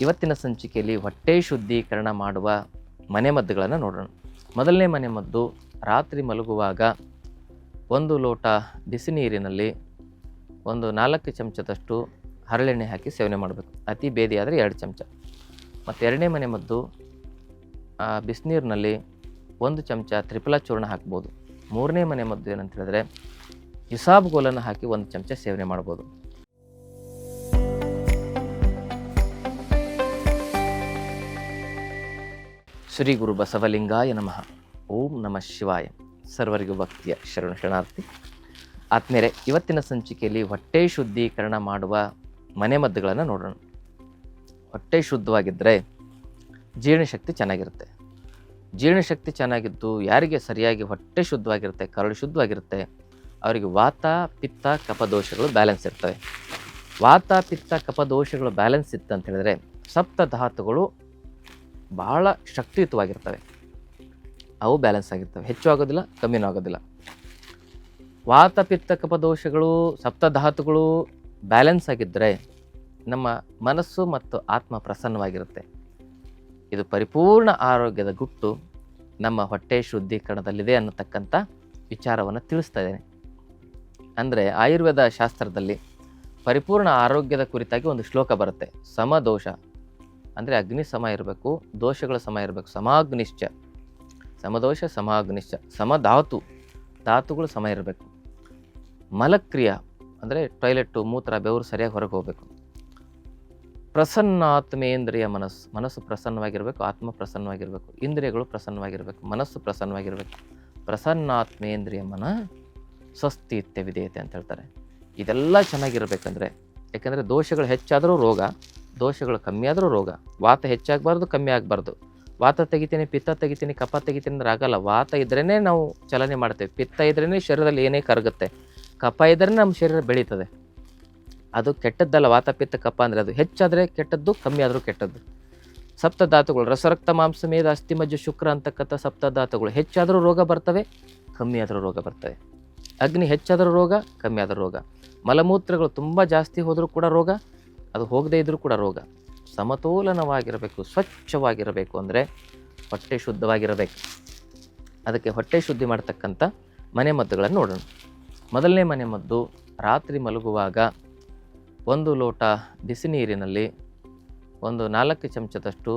ಇವತ್ತಿನ ಸಂಚಿಕೆಯಲ್ಲಿ ಹೊಟ್ಟೆ ಶುದ್ಧೀಕರಣ ಮಾಡುವ ಮನೆಮದ್ದುಗಳನ್ನು ನೋಡೋಣ. ಮೊದಲನೇ ಮನೆಮದ್ದು, ರಾತ್ರಿ ಮಲಗುವಾಗ 1 ಲೋಟ ಬಿಸಿ ನೀರಿನಲ್ಲಿ 4 ಚಮಚದಷ್ಟು ಹರಳೆಣ್ಣೆ ಹಾಕಿ ಸೇವನೆ ಮಾಡಬೇಕು. ಅತಿ ಬೇದಿ ಆದರೆ 2 ಚಮಚ. ಮತ್ತು ಎರಡನೇ ಮನೆಮದ್ದು, ಬಿಸಿನೀರಿನಲ್ಲಿ 1 ಚಮಚ ತ್ರಿಫಲಾ ಚೂರ್ಣ ಹಾಕ್ಬೋದು. ಮೂರನೇ ಮನೆಮದ್ದು ಏನಂತ ಹೇಳಿದ್ರೆ ಇಸಾಬ್ಗೋಲನ್ನು ಹಾಕಿ 1 ಚಮಚ ಸೇವನೆ ಮಾಡ್ಬೋದು. ಶ್ರೀ ಗುರು ಬಸವಲಿಂಗಾಯ ನಮಃ. ಓಂ ನಮಃ ಶಿವಾಯ. ಸರ್ವರಿಗೂ ಭಕ್ತಿಯ ಶರಣಾರ್ಥಿ. ಆತ್ಮೇಲೆ ಇವತ್ತಿನ ಸಂಚಿಕೆಯಲ್ಲಿ ಹೊಟ್ಟೆ ಶುದ್ಧೀಕರಣ ಮಾಡುವ ಮನೆಮದ್ದುಗಳನ್ನು ನೋಡೋಣ. ಹೊಟ್ಟೆ ಶುದ್ಧವಾಗಿದ್ದರೆ ಜೀರ್ಣಶಕ್ತಿ ಚೆನ್ನಾಗಿರುತ್ತೆ. ಜೀರ್ಣಶಕ್ತಿ ಚೆನ್ನಾಗಿದ್ದು ಯಾರಿಗೆ ಸರಿಯಾಗಿ ಹೊಟ್ಟೆ ಶುದ್ಧವಾಗಿರುತ್ತೆ, ಕರಳು ಶುದ್ಧವಾಗಿರುತ್ತೆ, ಅವರಿಗೆ ವಾತ ಪಿತ್ತ ಕಫದೋಷಗಳು ಬ್ಯಾಲೆನ್ಸ್ ಇರ್ತವೆ. ವಾತ ಪಿತ್ತ ಕಫದೋಷಗಳು ಬ್ಯಾಲೆನ್ಸ್ ಇತ್ತು ಅಂತ ಹೇಳಿದ್ರೆ ಸಪ್ತಧಾತುಗಳು ಬಹಳ ಶಕ್ತಿಯುತವಾಗಿರ್ತವೆ. ಅವು ಬ್ಯಾಲೆನ್ಸ್ ಆಗಿರ್ತವೆ, ಹೆಚ್ಚು ಆಗೋದಿಲ್ಲ, ಕಮ್ಮಿನೂ ಆಗೋದಿಲ್ಲ. ವಾತ ಪಿತ್ತ ಕಫದೋಷಗಳು ಸಪ್ತಧಾತುಗಳು ಬ್ಯಾಲೆನ್ಸ್ ಆಗಿದ್ದರೆ ನಮ್ಮ ಮನಸ್ಸು ಮತ್ತು ಆತ್ಮ ಪ್ರಸನ್ನವಾಗಿರುತ್ತೆ. ಇದು ಪರಿಪೂರ್ಣ ಆರೋಗ್ಯದ ಗುಟ್ಟು ನಮ್ಮ ಹೊಟ್ಟೆ ಶುದ್ಧೀಕರಣದಲ್ಲಿದೆ ಅನ್ನತಕ್ಕಂಥ ವಿಚಾರವನ್ನು ತಿಳಿಸ್ತಾ ಇದ್ದೇನೆ. ಅಂದರೆ ಆಯುರ್ವೇದ ಶಾಸ್ತ್ರದಲ್ಲಿ ಪರಿಪೂರ್ಣ ಆರೋಗ್ಯದ ಕುರಿತಾಗಿ ಒಂದು ಶ್ಲೋಕ ಬರುತ್ತೆ. ಸಮದೋಷ ಅಂದರೆ ಅಗ್ನಿ ಸಮ ಇರಬೇಕು, ದೋಷಗಳ ಸಮ ಇರಬೇಕು. ಸಮಾಗ್ನಿಶ್ಚ, ಸಮದೋಷ ಸಮಾಗ್ನಿಶ್ಚ. ಧಾತುಗಳು ಸಮ ಇರಬೇಕು. ಮಲಕ್ರಿಯ ಅಂದರೆ ಟಾಯ್ಲೆಟ್ಟು ಮೂತ್ರ ಬೆವರು ಸರಿಯಾಗಿ ಹೊರಗೆ ಹೋಗಬೇಕು. ಪ್ರಸನ್ನಾತ್ಮೇಂದ್ರಿಯ ಮನಸ್ಸು ಪ್ರಸನ್ನವಾಗಿರಬೇಕು, ಆತ್ಮ ಪ್ರಸನ್ನವಾಗಿರಬೇಕು, ಇಂದ್ರಿಯಗಳು ಪ್ರಸನ್ನವಾಗಿರಬೇಕು, ಮನಸ್ಸು ಪ್ರಸನ್ನವಾಗಿರಬೇಕು. ಪ್ರಸನ್ನಾತ್ಮೇಂದ್ರಿಯ ಮನ ಸ್ವಸ್ಥಿತ್ಯ ವಿಧೇಯತೆ ಅಂತ ಹೇಳ್ತಾರೆ. ಇದೆಲ್ಲ ಚೆನ್ನಾಗಿರ್ಬೇಕಂದ್ರೆ, ಯಾಕೆಂದರೆ ದೋಷಗಳು ಹೆಚ್ಚಾದರೂ ರೋಗ, ದೋಷಗಳು ಕಮ್ಮಿ ಆದರೂ ರೋಗ. ವಾತ ಹೆಚ್ಚಾಗಬಾರ್ದು, ಕಮ್ಮಿ ಆಗಬಾರ್ದು. ವಾತ ತೆಗಿತೀನಿ, ಪಿತ್ತ ತೆಗಿತೀನಿ, ಕಫ ತೆಗಿತೀನಿ ಅಂದ್ರೆ ಆಗಲ್ಲ. ವಾತ ಇದ್ರೇ ನಾವು ಚಲನೆ ಮಾಡ್ತೇವೆ, ಪಿತ್ತ ಇದ್ರೇ ಶರೀರದಲ್ಲಿ ಏನೇ ಕರಗುತ್ತೆ, ಕಫ ಇದ್ರೇ ನಮ್ಮ ಶರೀರ ಬೆಳೀತದೆ. ಅದು ಕೆಟ್ಟದ್ದಲ್ಲ. ವಾತ ಪಿತ್ತ ಕಫ ಅಂದರೆ ಅದು ಹೆಚ್ಚಾದರೆ ಕೆಟ್ಟದ್ದು, ಕಮ್ಮಿ ಆದರೂ ಕೆಟ್ಟದ್ದು. ಸಪ್ತಧಾತುಗಳು ರಸರಕ್ತ ಮಾಂಸ ಮೇದ ಅಸ್ಥಿ ಮಜ್ಜ ಶುಕ್ರ ಅಂತಕ್ಕಂಥ ಸಪ್ತಧಾತುಗಳು ಹೆಚ್ಚಾದರೂ ರೋಗ ಬರ್ತವೆ, ಕಮ್ಮಿ ಆದರೂ ರೋಗ ಬರ್ತವೆ. ಅಗ್ನಿ ಹೆಚ್ಚಾದರೂ ರೋಗ, ಕಮ್ಮಿ ಆದರೂ ರೋಗ. ಮಲಮೂತ್ರಗಳು ತುಂಬ ಜಾಸ್ತಿ ಹೋದರೂ ಕೂಡ ರೋಗ, ಅದು ಹೋಗದೇ ಇದ್ದರೂ ಕೂಡ ರೋಗ. ಸಮತೋಲನವಾಗಿರಬೇಕು, ಸ್ವಚ್ಛವಾಗಿರಬೇಕು ಅಂದರೆ ಹೊಟ್ಟೆ ಶುದ್ಧವಾಗಿರಬೇಕು. ಅದಕ್ಕೆ ಹೊಟ್ಟೆ ಶುದ್ಧಿ ಮಾಡ್ತಕ್ಕಂಥ ಮನೆಮದ್ದುಗಳನ್ನು ನೋಡೋಣ. ಮೊದಲನೇ ಮನೆಮದ್ದು, ರಾತ್ರಿ ಮಲಗುವಾಗ 1 ಲೋಟ ಬಿಸಿ ನೀರಿನಲ್ಲಿ 4 ಚಮಚದಷ್ಟು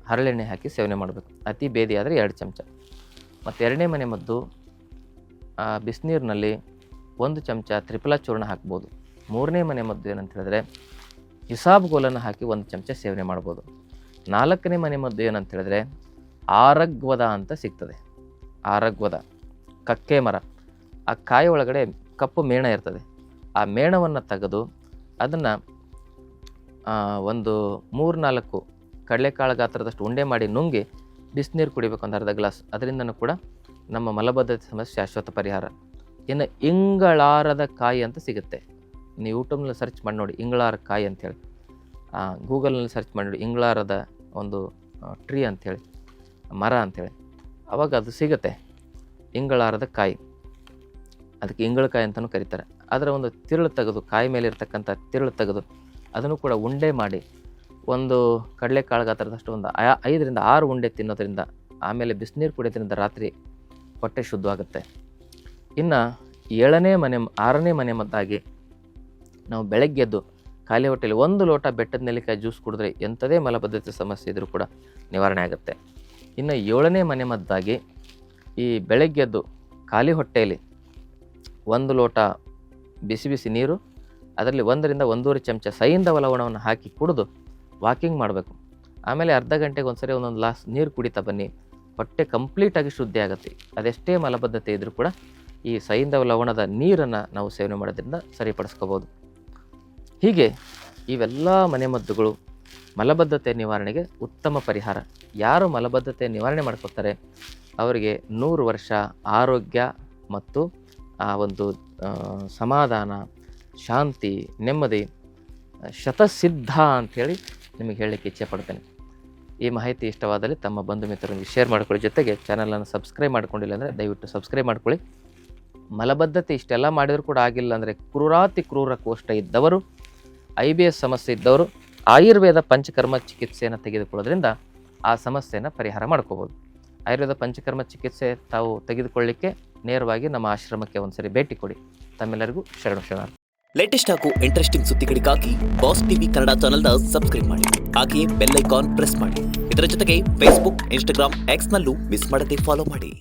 ಹರಳೆಣ್ಣೆ ಹಾಕಿ ಸೇವನೆ ಮಾಡಬೇಕು. ಅತಿ ಬೇದಿ ಆದರೆ 2 ಚಮಚ. ಮತ್ತು ಎರಡನೇ ಮನೆಮದ್ದು, ಬಿಸಿನೀರಿನಲ್ಲಿ 1 ಚಮಚ ತ್ರಿಫಲಾ ಚೂರ್ಣ ಹಾಕ್ಬೋದು. ಮೂರನೇ ಮನೆಮದ್ದು ಏನಂತ ಹೇಳಿದ್ರೆ ಇಸಾಬ್ಗೋಲನ್ನು ಹಾಕಿ 1 ಚಮಚ ಸೇವನೆ ಮಾಡ್ಬೋದು. 4ನೇ ಮನೆಮದ್ದು ಏನಂತ ಹೇಳಿದ್ರೆ ಆರಗ್ವದ ಅಂತ ಸಿಗ್ತದೆ. ಆರಗ್ವದ ಕಕ್ಕೆ ಮರ, ಆ ಕಾಯಿ ಒಳಗಡೆ ಕಪ್ಪು ಮೇಣ ಇರ್ತದೆ. ಆ ಮೇಣವನ್ನು ತೆಗೆದು ಅದನ್ನು ಒಂದು 3-4 ಕಡಲೆಕಾಳು ಗಾತ್ರದಷ್ಟು ಉಂಡೆ ಮಾಡಿ ನುಂಗಿ ಬಿಸಿನೀರು ಕುಡಿಬೇಕು, ಒಂದು ಅರ್ಧ ಗ್ಲಾಸ್. ಅದರಿಂದನೂ ಕೂಡ ನಮ್ಮ ಮಲಬದ್ಧತೆ ಸಮಸ್ಯೆ ಶಾಶ್ವತ ಪರಿಹಾರ. ಇನ್ನು ಇಂಗಳಾರದ ಕಾಯಿ ಅಂತ ಸಿಗುತ್ತೆ. ನೀವು ಯೂಟ್ಯೂಬ್ನಲ್ಲಿ ಸರ್ಚ್ ಮಾಡಿ ನೋಡಿ, ಇಂಗಳಾರ ಕಾಯಿ ಅಂಥೇಳಿ. ಗೂಗಲ್ನಲ್ಲಿ ಸರ್ಚ್ ಮಾಡಿ ನೋಡಿ, ಇಂಗಳಾರದ ಒಂದು ಟ್ರೀ ಅಂಥೇಳಿ, ಮರ ಅಂಥೇಳಿ. ಆವಾಗ ಅದು ಸಿಗುತ್ತೆ, ಇಂಗಳಾರದ ಕಾಯಿ. ಅದಕ್ಕೆ ಇಂಗಳಕಾಯಿ ಅಂತಲೂ ಕರೀತಾರೆ. ಅದರ ಒಂದು ತಿರುಳು ತೆಗೆದು, ಕಾಯಿ ಮೇಲೆ ಇರ್ತಕ್ಕಂಥ ತಿರುಳು ತೆಗೆದು ಅದನ್ನು ಕೂಡ ಉಂಡೆ ಮಾಡಿ ಒಂದು ಕಡಲೆಕಾಳು ಗಾತ್ರದಷ್ಟು ಒಂದು 5-6 ಉಂಡೆ ತಿನ್ನೋದ್ರಿಂದ, ಆಮೇಲೆ ಬಿಸಿನೀರು ಕುಡಿಯೋದ್ರಿಂದ ರಾತ್ರಿ ಹೊಟ್ಟೆ ಶುದ್ಧವಾಗುತ್ತೆ. ಇನ್ನು 6ನೇ ಮನೆಮದ್ದಾಗಿ ನಾವು ಬೆಳಗ್ಗೆ ಎದ್ದು ಖಾಲಿ ಹೊಟ್ಟೆಯಲ್ಲಿ 1 ಲೋಟ ಬೆಟ್ಟದ ನೆಲ್ಲಿಕಾಯಿ ಜ್ಯೂಸ್ ಕುಡಿದ್ರೆ ಎಂಥದೇ ಮಲಬದ್ಧತೆ ಸಮಸ್ಯೆ ಇದ್ದರೂ ಕೂಡ ನಿವಾರಣೆ ಆಗುತ್ತೆ. ಇನ್ನು 7ನೇ ಮನೆಮದ್ದಾಗಿ ಈ ಬೆಳಗ್ಗೆ ಎದ್ದು ಖಾಲಿ ಹೊಟ್ಟೆಯಲ್ಲಿ 1 ಲೋಟ ಬಿಸಿ ಬಿಸಿ ನೀರು, ಅದರಲ್ಲಿ 1-1.5 ಚಮಚ ಸೈಂಧವ ಲವಣವನ್ನು ಹಾಕಿ ಕುಡಿದು ವಾಕಿಂಗ್ ಮಾಡಬೇಕು. ಆಮೇಲೆ ಅರ್ಧ ಗಂಟೆಗೆ ಒಂದ್ಸರಿ ಒಂದೊಂದು ಗ್ಲಾಸ್ ನೀರು ಕುಡಿತಾ ಬನ್ನಿ. ಹೊಟ್ಟೆ ಕಂಪ್ಲೀಟಾಗಿ ಶುದ್ಧಿ ಆಗುತ್ತೆ. ಅದೆಷ್ಟೇ ಮಲಬದ್ಧತೆ ಇದ್ದರೂ ಕೂಡ ಈ ಸೈಂಧವ ಲವಣದ ನೀರನ್ನು ನಾವು ಸೇವನೆ ಮಾಡೋದ್ರಿಂದ ಸರಿಪಡಿಸ್ಕೋಬೋದು. ಹೀಗೆ ಇವೆಲ್ಲ ಮನೆಮದ್ದುಗಳು ಮಲಬದ್ಧತೆ ನಿವಾರಣೆಗೆ ಉತ್ತಮ ಪರಿಹಾರ. ಯಾರು ಮಲಬದ್ಧತೆ ನಿವಾರಣೆ ಮಾಡ್ಕೊತಾರೆ ಅವರಿಗೆ 100 ವರ್ಷ ಆರೋಗ್ಯ ಮತ್ತು ಆ ಒಂದು ಸಮಾಧಾನ, ಶಾಂತಿ, ನೆಮ್ಮದಿ ಶತಸಿದ್ಧ ಅಂಥೇಳಿ ನಿಮಗೆ ಹೇಳಲಿಕ್ಕೆ ಇಚ್ಛೆ ಪಡ್ತೇನೆ. ಈ ಮಾಹಿತಿ ಇಷ್ಟವಾದಲ್ಲಿ ತಮ್ಮ ಬಂಧು ಮಿತ್ರರಿಗೆ ಶೇರ್ ಮಾಡ್ಕೊಳ್ಳಿ. ಜೊತೆಗೆ ಚಾನಲನ್ನು ಸಬ್ಸ್ಕ್ರೈಬ್ ಮಾಡ್ಕೊಂಡಿಲ್ಲ ಅಂದರೆ ದಯವಿಟ್ಟು ಸಬ್ಸ್ಕ್ರೈಬ್ ಮಾಡ್ಕೊಳ್ಳಿ. ಮಲಬದ್ಧತೆ ಇಷ್ಟೆಲ್ಲ ಮಾಡಿದರೂ ಕೂಡ ಆಗಿಲ್ಲ ಅಂದರೆ ಕ್ರೂರಾತಿ ಕ್ರೂರ ಕೋಷ್ಠ ಇದ್ದವರು, IBS ಸಮಸ್ಯೆ ಇದ್ದವರು ಆಯುರ್ವೇದ ಪಂಚಕರ್ಮ ಚಿಕಿತ್ಸೆಯನ್ನು ತೆಗೆದುಕೊಳ್ಳೋದ್ರಿಂದ ಆ ಸಮಸ್ಯೆಯನ್ನು ಪರಿಹಾರ ಮಾಡ್ಕೋಬೋದು. ಆಯುರ್ವೇದ ಪಂಚಕರ್ಮ ಚಿಕಿತ್ಸೆ ತಾವು ತೆಗೆದುಕೊಳ್ಳಿಕ್ಕೆ ನೇರವಾಗಿ ನಮ್ಮ ಆಶ್ರಮಕ್ಕೆ ಒಂದ್ಸರಿ ಭೇಟಿ ಕೊಡಿ. ತಮ್ಮೆಲ್ಲರಿಗೂ ಶರಣ. ಲೇಟೆಸ್ಟ್ ಹಾಗೂ ಇಂಟ್ರೆಸ್ಟಿಂಗ್ ಸುದ್ದಿಗಳಿಗಾಗಿ ಬಾಸ್ ಟಿವಿ ಕನ್ನಡ ಚಾನೆಲ್ನ ಸಬ್ಸ್ಕ್ರೈಬ್ ಮಾಡಿ. ಹಾಗೆಯೇ ಬೆಲ್ ಐಕಾನ್ ಪ್ರೆಸ್ ಮಾಡಿ. ಇದರ ಜೊತೆಗೆ ಫೇಸ್ಬುಕ್, ಇನ್ಸ್ಟಾಗ್ರಾಮ್, ಎಕ್ಸ್ನಲ್ಲೂ ಮಿಸ್ ಮಾಡದೆ ಫಾಲೋ ಮಾಡಿ.